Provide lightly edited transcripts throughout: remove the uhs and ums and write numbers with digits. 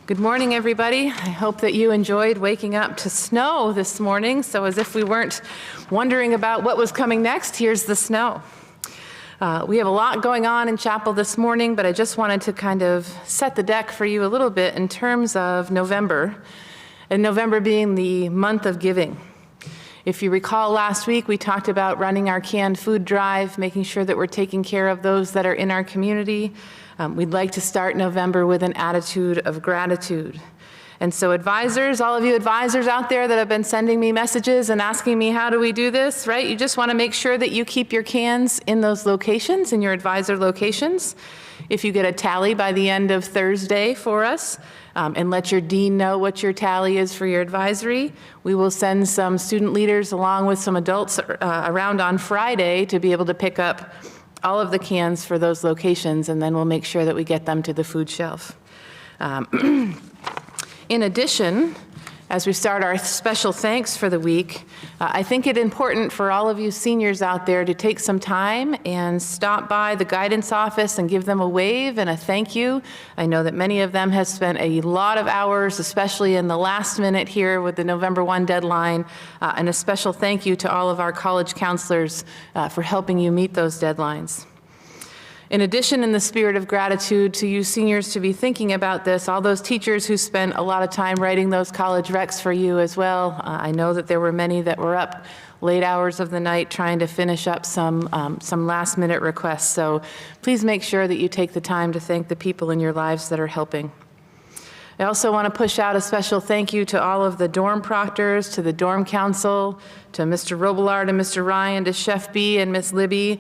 Good morning, everybody. I hope that you enjoyed waking up to snow this morning. So as if we weren't wondering about what was coming next, here's the snow. We have a lot going on in chapel this morning, but I just wanted to kind of set the deck for you a little bit in terms of November, and November being the month of giving. If you recall last week, we talked about running our canned food drive, making sure that we're taking care of those that are in our community. We'd like to start November with an attitude of gratitude. And so advisors, all of you advisors out there that have been sending me messages and asking me, how do we do this, right? You just want to make sure that you keep your cans in those locations, in your advisor locations. If you get a tally by the end of Thursday for us, and let your dean know what your tally is for your advisory, we will send some student leaders along with some adults around on Friday to be able to pick up all of the cans for those locations, and then we'll make sure that we get them to the food shelf. In addition, as we start our special thanks for the week, I think it important for all of you seniors out there to take some time and stop by the guidance office and give them a wave and a thank you. I know that many of them have spent a lot of hours, especially in the last minute here with the November 1 deadline, and a special thank you to all of our college counselors for helping you meet those deadlines. In addition, in the spirit of gratitude to you seniors to be thinking about this, all those teachers who spent a lot of time writing those college recs for you as well. I know that there were many that were up late hours of the night trying to finish up some last minute requests. So please make sure that you take the time to thank the people in your lives that are helping. I also want to push out a special thank you to all of the dorm proctors, to the dorm council, to Mr. Robillard and Mr. Ryan, to Chef B and Miss Libby,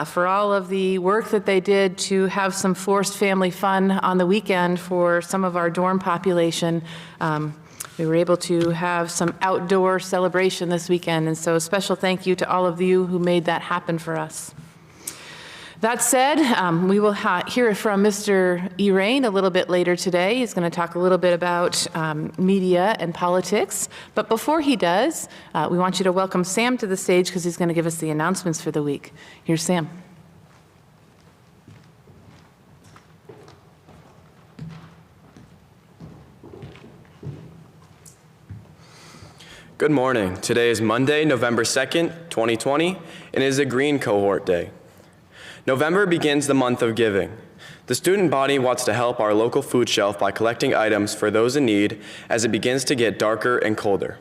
for all of the work that they did to have some forced family fun on the weekend for some of our dorm population. We were able to have some outdoor celebration this weekend, and so a special thank you to all of you who made that happen for us. That said, we will hear from Mr. Irain a little bit later today. He's going to talk a little bit about media and politics. But before he does, we want you to welcome Sam to the stage because he's going to give us the announcements for the week. Here's Sam. Good morning. Today is Monday, November 2nd, 2020, and it is a Green Cohort Day. November begins the month of giving. The student body wants to help our local food shelf by collecting items for those in need as it begins to get darker and colder.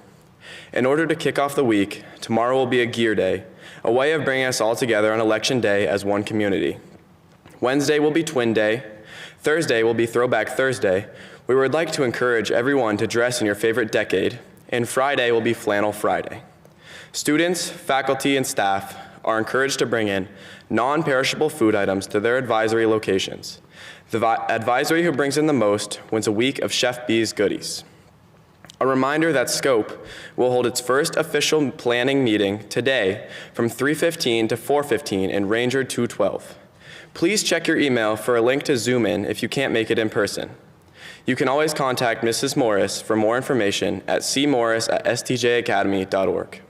In order to kick off the week, tomorrow will be a gear day, a way of bringing us all together on election day as one community. Wednesday will be Twin Day. Thursday will be Throwback Thursday. We would like to encourage everyone to dress in your favorite decade, and Friday will be Flannel Friday. Students, faculty, and staff are encouraged to bring in non-perishable food items to their advisory locations. The advisory who brings in the most wins a week of Chef B's goodies. A reminder that SCOPE will hold its first official planning meeting today from 3:15 to 4:15 in Ranger 212. Please check your email for a link to Zoom in if you can't make it in person. You can always contact Mrs. Morris for more information at cmorris@stjacademy.org.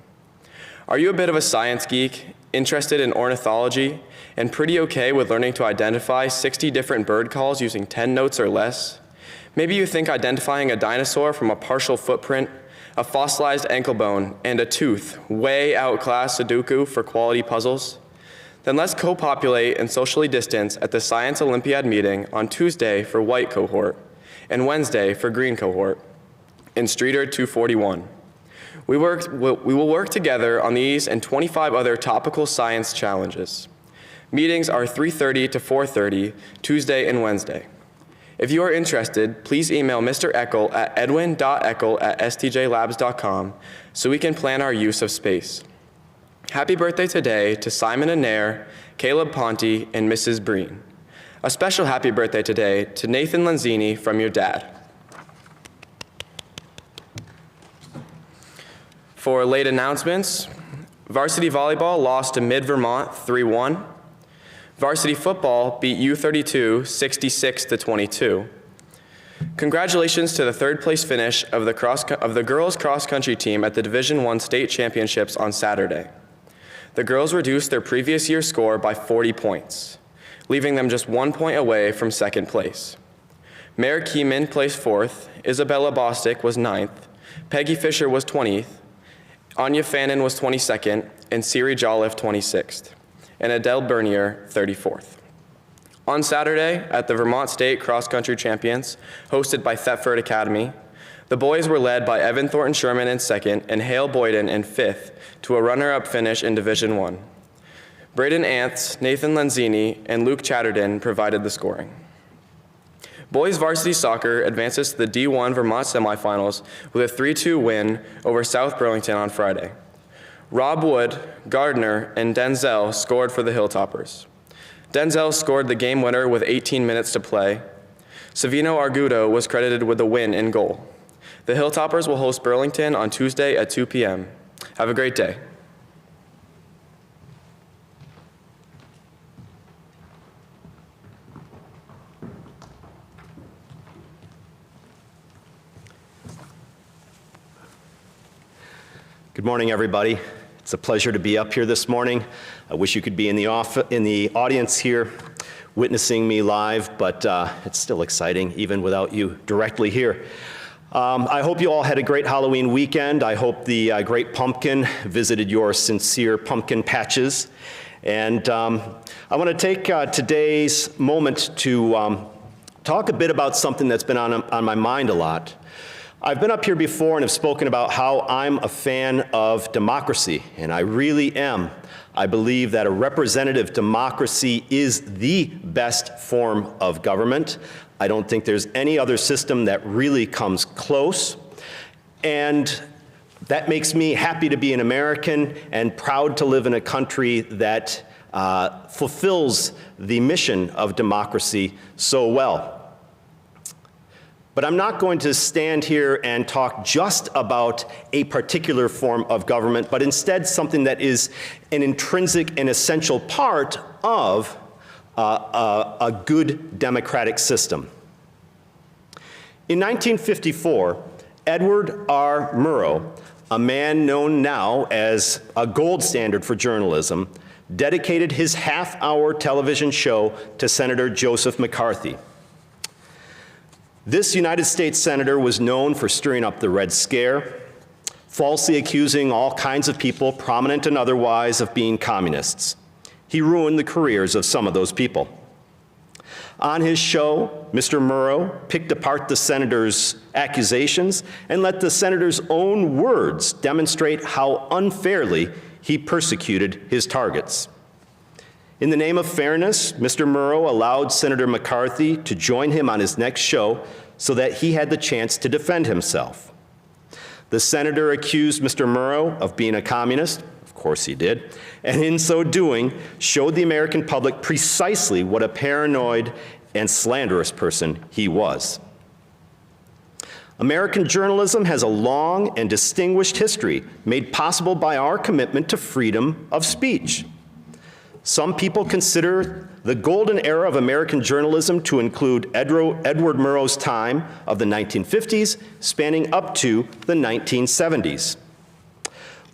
Are you a bit of a science geek, interested in ornithology, and pretty okay with learning to identify 60 different bird calls using 10 notes or less? Maybe you think identifying a dinosaur from a partial footprint, a fossilized ankle bone, and a tooth way outclass Sudoku for quality puzzles? Then let's co-populate and socially distance at the Science Olympiad meeting on Tuesday for White Cohort and Wednesday for Green Cohort in Streeter 241. We will work together on these and 25 other topical science challenges. Meetings are 3:30 to 4:30, Tuesday and Wednesday. If you are interested, please email Mr. Eckel at edwin.eckel@stjlabs.com so we can plan our use of space. Happy birthday today to Simon and Nair, Caleb Ponte, and Mrs. Breen. A special happy birthday today to Nathan Lanzini from your dad. For late announcements, varsity volleyball lost to Mid-Vermont 3-1. Varsity football beat U32 66-22. Congratulations to the third place finish of the girls cross country team at the Division I state championships on Saturday. The girls reduced their previous year's score by 40 points, leaving them just 1 point away from second place. Mare Keeman placed 4th, Isabella Bostic was 9th, Peggy Fisher was 20th, Anya Fannin was 22nd, and Siri Jolliffe 26th, and Adele Bernier 34th. On Saturday, at the Vermont State Cross Country Champions, hosted by Thetford Academy, the boys were led by Evan Thornton Sherman in 2nd and Hale Boyden in 5th to a runner-up finish in Division I. Braden Antz, Nathan Lenzini, and Luke Chatterton provided the scoring. Boys varsity soccer advances to the D1 Vermont semifinals with a 3-2 win over South Burlington on Friday. Rob Wood, Gardner, and Denzel scored for the Hilltoppers. Denzel scored the game winner with 18 minutes to play. Savino Argudo was credited with the win in goal. The Hilltoppers will host Burlington on Tuesday at 2 p.m. Have a great day. Good morning, everybody. It's a pleasure to be up here this morning. I wish you could be in the audience here witnessing me live, but it's still exciting even without you directly here. I hope you all had a great Halloween weekend. I hope the Great Pumpkin visited your sincere pumpkin patches. And I want to take today's moment to talk a bit about something that's been on my mind a lot. I've been up here before and have spoken about how I'm a fan of democracy, and I really am. I believe that a representative democracy is the best form of government. I don't think there's any other system that really comes close. And that makes me happy to be an American and proud to live in a country that fulfills the mission of democracy so well. But I'm not going to stand here and talk just about a particular form of government, but instead something that is an intrinsic and essential part of a good democratic system. In 1954, Edward R. Murrow, a man known now as a gold standard for journalism, dedicated his half-hour television show to Senator Joseph McCarthy. This United States senator was known for stirring up the Red Scare, falsely accusing all kinds of people, prominent and otherwise, of being communists. He ruined the careers of some of those people. On his show, Mr. Murrow picked apart the senator's accusations and let the senator's own words demonstrate how unfairly he persecuted his targets. In the name of fairness, Mr. Murrow allowed Senator McCarthy to join him on his next show so that he had the chance to defend himself. The senator accused Mr. Murrow of being a communist, of course he did, and in so doing, showed the American public precisely what a paranoid and slanderous person he was. American journalism has a long and distinguished history made possible by our commitment to freedom of speech. Some people consider the golden era of American journalism to include Edward Murrow's time of the 1950s, spanning up to the 1970s.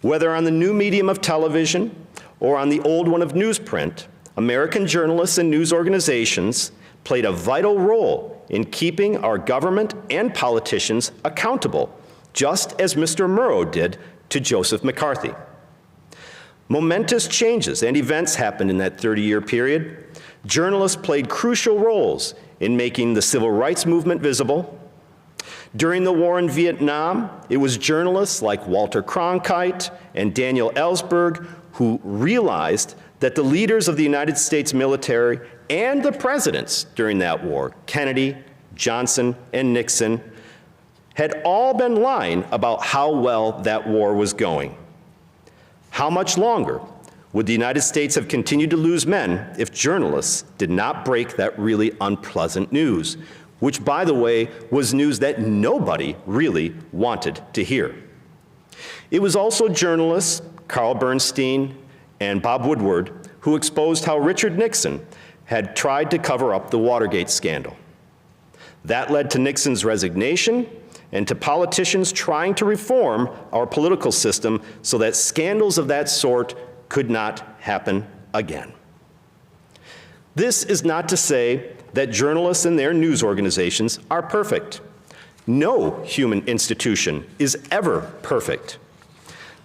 Whether on the new medium of television or on the old one of newsprint, American journalists and news organizations played a vital role in keeping our government and politicians accountable, just as Mr. Murrow did to Joseph McCarthy. Momentous changes and events happened in that 30-year period. Journalists played crucial roles in making the civil rights movement visible. During the war in Vietnam, it was journalists like Walter Cronkite and Daniel Ellsberg who realized that the leaders of the United States military and the presidents during that war, Kennedy, Johnson, and Nixon, had all been lying about how well that war was going. How much longer would the United States have continued to lose men if journalists did not break that really unpleasant news, which, by the way, was news that nobody really wanted to hear? It was also journalists, Carl Bernstein and Bob Woodward, who exposed how Richard Nixon had tried to cover up the Watergate scandal. That led to Nixon's resignation and to politicians trying to reform our political system so that scandals of that sort could not happen again. This is not to say that journalists and their news organizations are perfect. No human institution is ever perfect.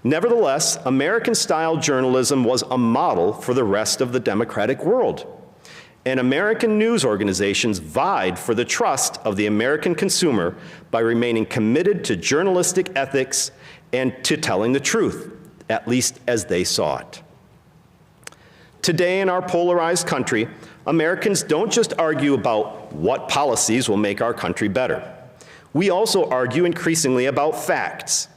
Nevertheless, American-style journalism was a model for the rest of the democratic world. And American news organizations vied for the trust of the American consumer by remaining committed to journalistic ethics and to telling the truth, at least as they saw it. Today in our polarized country, Americans don't just argue about what policies will make our country better. We also argue increasingly about facts.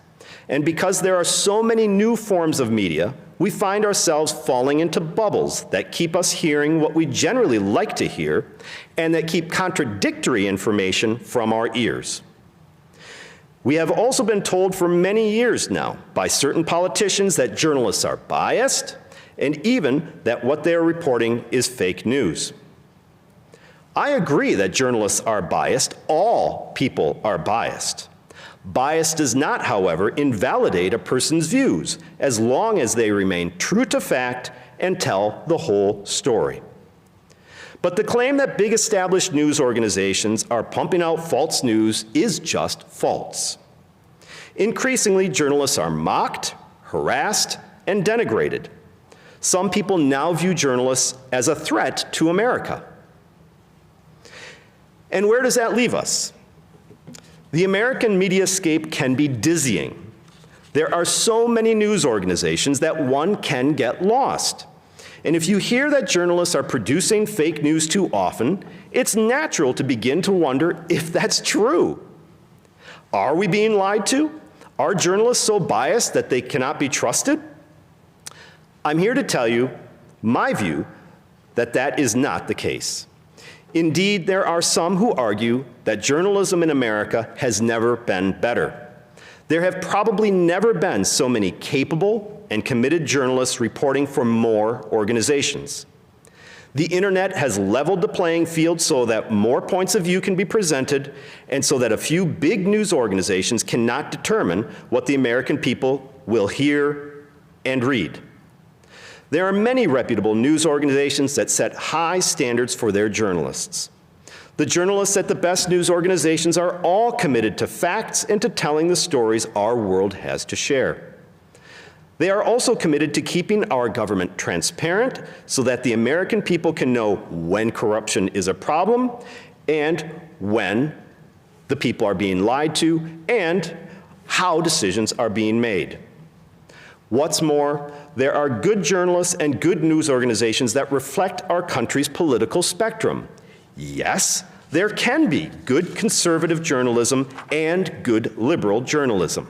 And because there are so many new forms of media, we find ourselves falling into bubbles that keep us hearing what we generally like to hear and that keep contradictory information from our ears. We have also been told for many years now by certain politicians that journalists are biased and even that what they are reporting is fake news. I agree that journalists are biased. All people are biased. Bias does not, however, invalidate a person's views as long as they remain true to fact and tell the whole story. But the claim that big established news organizations are pumping out false news is just false. Increasingly, journalists are mocked, harassed, and denigrated. Some people now view journalists as a threat to America. And where does that leave us? The American mediascape can be dizzying. There are so many news organizations that one can get lost. And if you hear that journalists are producing fake news too often, it's natural to begin to wonder if that's true. Are we being lied to? Are journalists so biased that they cannot be trusted? I'm here to tell you my view that that is not the case. Indeed, there are some who argue that journalism in America has never been better. There have probably never been so many capable and committed journalists reporting for more organizations. The internet has leveled the playing field so that more points of view can be presented and so that a few big news organizations cannot determine what the American people will hear and read. There are many reputable news organizations that set high standards for their journalists. The journalists at the best news organizations are all committed to facts and to telling the stories our world has to share. They are also committed to keeping our government transparent so that the American people can know when corruption is a problem and when the people are being lied to and how decisions are being made. What's more, there are good journalists and good news organizations that reflect our country's political spectrum. Yes, there can be good conservative journalism and good liberal journalism.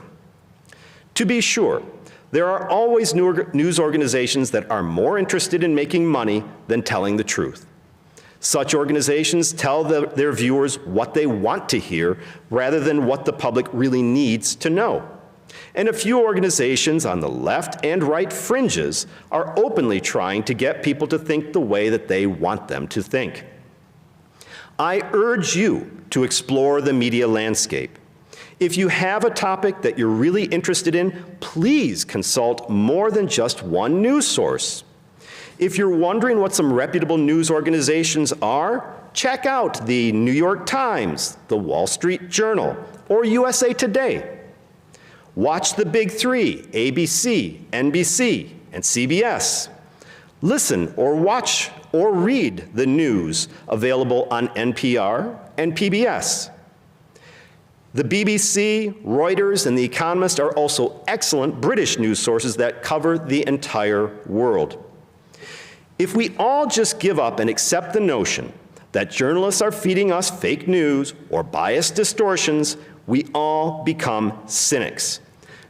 To be sure, there are always news organizations that are more interested in making money than telling the truth. Such organizations tell their viewers what they want to hear rather than what the public really needs to know. And a few organizations on the left and right fringes are openly trying to get people to think the way that they want them to think. I urge you to explore the media landscape. If you have a topic that you're really interested in, please consult more than just one news source. If you're wondering what some reputable news organizations are, check out the New York Times, the Wall Street Journal, or USA Today. Watch the big three, ABC, NBC, and CBS. Listen or watch or read the news available on NPR and PBS. The BBC, Reuters, and The Economist are also excellent British news sources that cover the entire world. If we all just give up and accept the notion that journalists are feeding us fake news or biased distortions, we all become cynics.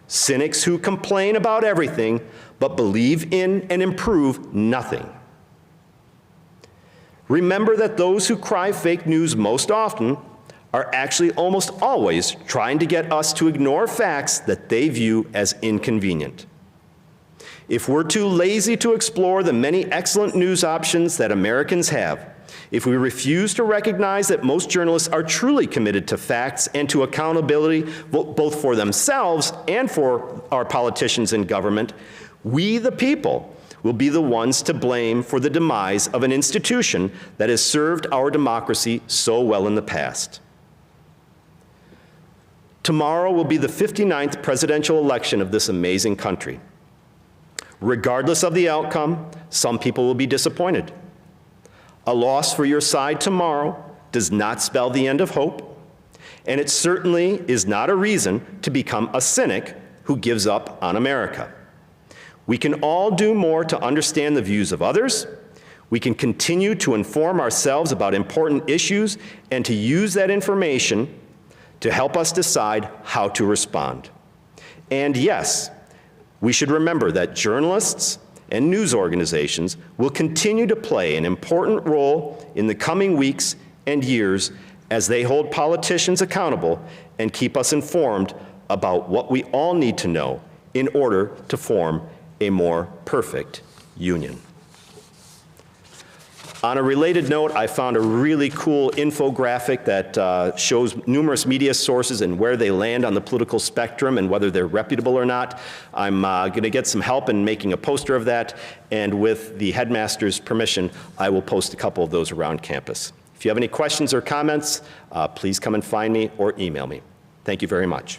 Cynics who complain about everything but believe in and improve nothing. Remember that those who cry fake news most often are actually almost always trying to get us to ignore facts that they view as inconvenient. If we're too lazy to explore the many excellent news options that Americans have, if we refuse to recognize that most journalists are truly committed to facts and to accountability both for themselves and for our politicians in government, we, the people, will be the ones to blame for the demise of an institution that has served our democracy so well in the past. Tomorrow will be the 59th presidential election of this amazing country. Regardless of the outcome, some people will be disappointed. A loss for your side tomorrow does not spell the end of hope, and it certainly is not a reason to become a cynic who gives up on America. We can all do more to understand the views of others. We can continue to inform ourselves about important issues and to use that information to help us decide how to respond. And yes, we should remember that journalists and news organizations will continue to play an important role in the coming weeks and years as they hold politicians accountable and keep us informed about what we all need to know in order to form a more perfect union. On a related note, I found a really cool infographic that shows numerous media sources and where they land on the political spectrum and whether they're reputable or not. I'm going to get some help in making a poster of that, and with the headmaster's permission, I will post a couple of those around campus. If you have any questions or comments, please come and find me or email me. Thank you very much.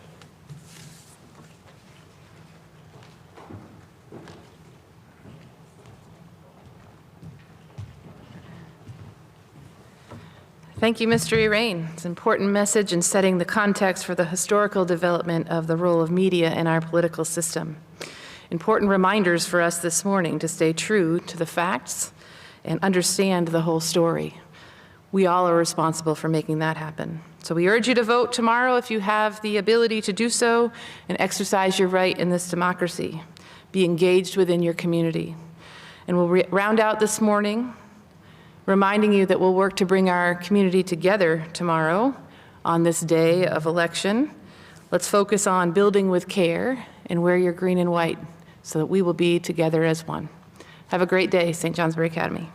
Thank you, Mr. Irain. It's an important message in setting the context for the historical development of the role of media in our political system. Important reminders for us this morning to stay true to the facts and understand the whole story. We all are responsible for making that happen. So we urge you to vote tomorrow if you have the ability to do so and exercise your right in this democracy. Be engaged within your community. And we'll round out this morning reminding you that we'll work to bring our community together tomorrow on this day of election. Let's focus on building with care and wear your green and white so that we will be together as one. Have a great day, St. Johnsbury Academy.